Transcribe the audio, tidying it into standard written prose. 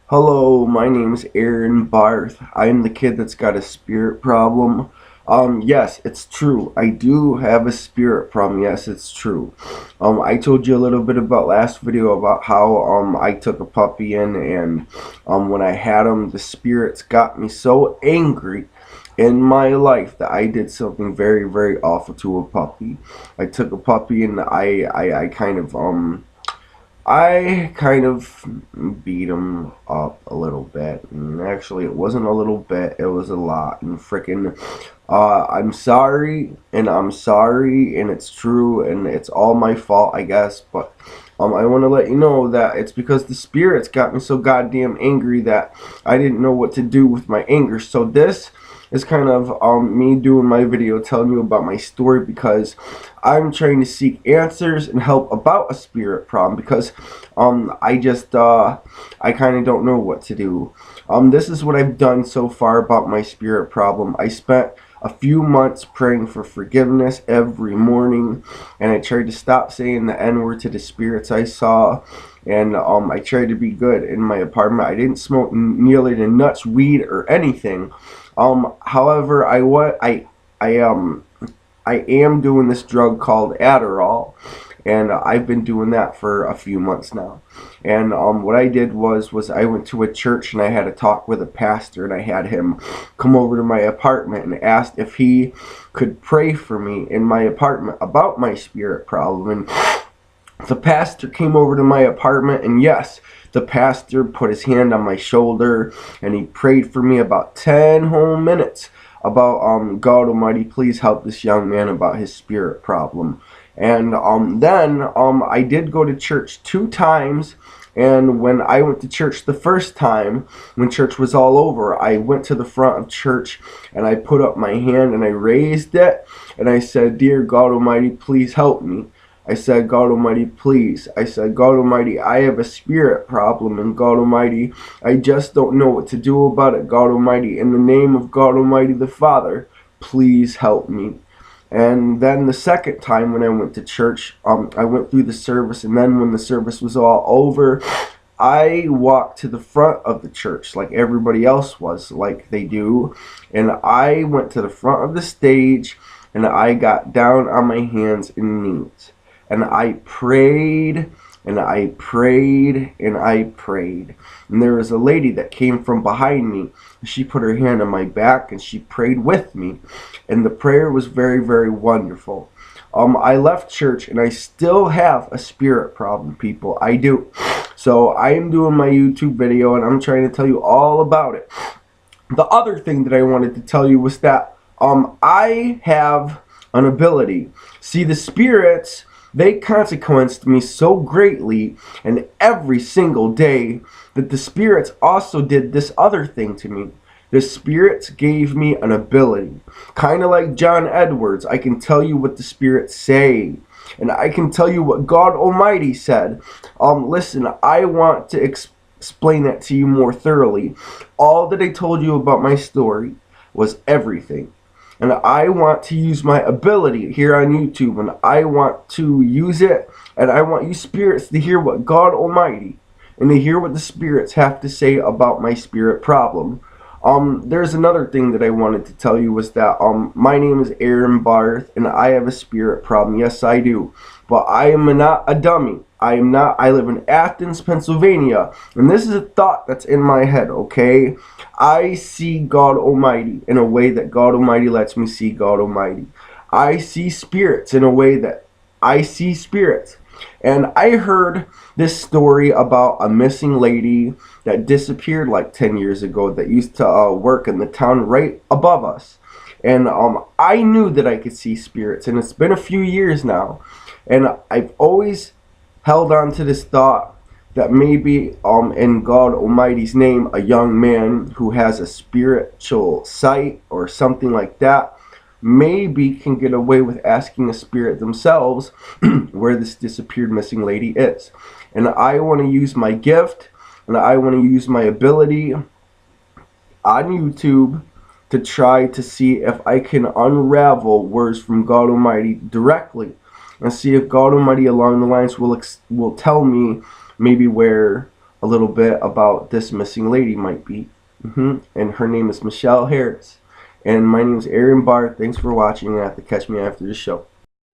Hello, my name's Aaron Barth. I'm the kid that's got a spirit problem. Yes, it's true. I do have a spirit problem. Yes, it's true. I told you a little bit about last video about how I took a puppy in, and when I had him, the spirits got me so angry in my life that I did something very, very awful to a puppy. I took a puppy and I kind of beat him up a little bit, and actually, it wasn't a little bit; it was a lot. And freaking, I'm sorry, and it's true, and it's all my fault, I guess. But I want to let you know that it's because the spirits got me so goddamn angry that I didn't know what to do with my anger. So this is kind of me doing my video telling you about my story because I'm trying to seek answers and help about a spirit problem because I kind of don't know what to do. This is what I've done so far about my spirit problem. I spent a few months praying for forgiveness every morning, and I tried to stop saying the N-word to the spirits I saw, and I tried to be good in my apartment. I didn't smoke nearly the nuts, weed, or anything. However, I am doing this drug called Adderall, and I've been doing that for a few months now. And what I did was I went to a church and I had a talk with a pastor, and I had him come over to my apartment and asked if he could pray for me in my apartment about my spirit problem. And the pastor came over to my apartment, and yes, the pastor put his hand on my shoulder and he prayed for me about 10 whole minutes about God Almighty, please help this young man about his spirit problem. And then I did go to church 2 times, and when I went to church the first time, when church was all over, I went to the front of church and I put up my hand and I raised it and I said, "Dear God Almighty, please help me." I said, "God Almighty, please." I said, "God Almighty, I have a spirit problem, and God Almighty, I just don't know what to do about it. God Almighty, in the name of God Almighty the Father, please help me." And then the second time when I went to church, I went through the service, and then when the service was all over, I walked to the front of the church like everybody else was, like they do, and I went to the front of the stage, and I got down on my hands and knees. And I prayed, and I prayed, and I prayed. And there was a lady that came from behind me. She put her hand on my back, and she prayed with me. And the prayer was very, very wonderful. I left church, and I still have a spirit problem, people. I do. So I am doing my YouTube video, and I'm trying to tell you all about it. The other thing that I wanted to tell you was that I have an ability. See, the spirits, they consequenced me so greatly and every single day that the spirits also did this other thing to me. The spirits gave me an ability. Kind of like John Edwards, I can tell you what the spirits say. And I can tell you what God Almighty said. Listen, I want to explain that to you more thoroughly. All that I told you about my story was everything. And I want to use my ability here on YouTube, and I want to use it, and I want you spirits to hear what God Almighty and to hear what the spirits have to say about my spirit problem. There's another thing that I wanted to tell you was that my name is Aaron Barth, and I have a spirit problem. Yes, I do. But I am not a dummy. I am not. I live in Athens, Pennsylvania, and this is a thought that's in my head, okay? I see God Almighty in a way that God Almighty lets me see God Almighty. I see spirits in a way that I see spirits. And I heard this story about a missing lady that disappeared like 10 years ago that used to work in the town right above us. And I knew that I could see spirits, and it's been a few years now. And I've always held on to this thought that maybe in God Almighty's name, a young man who has a spiritual sight or something like that maybe can get away with asking a spirit themselves where this disappeared missing lady is. And I want to use my gift, and I want to use my ability on YouTube to try to see if I can unravel words from God Almighty directly, and see if God Almighty along the lines will tell me maybe where a little bit about this missing lady might be. And her name is Michelle Harris. And my name is Aaron Barth. Thanks for watching, and have to catch me after the show.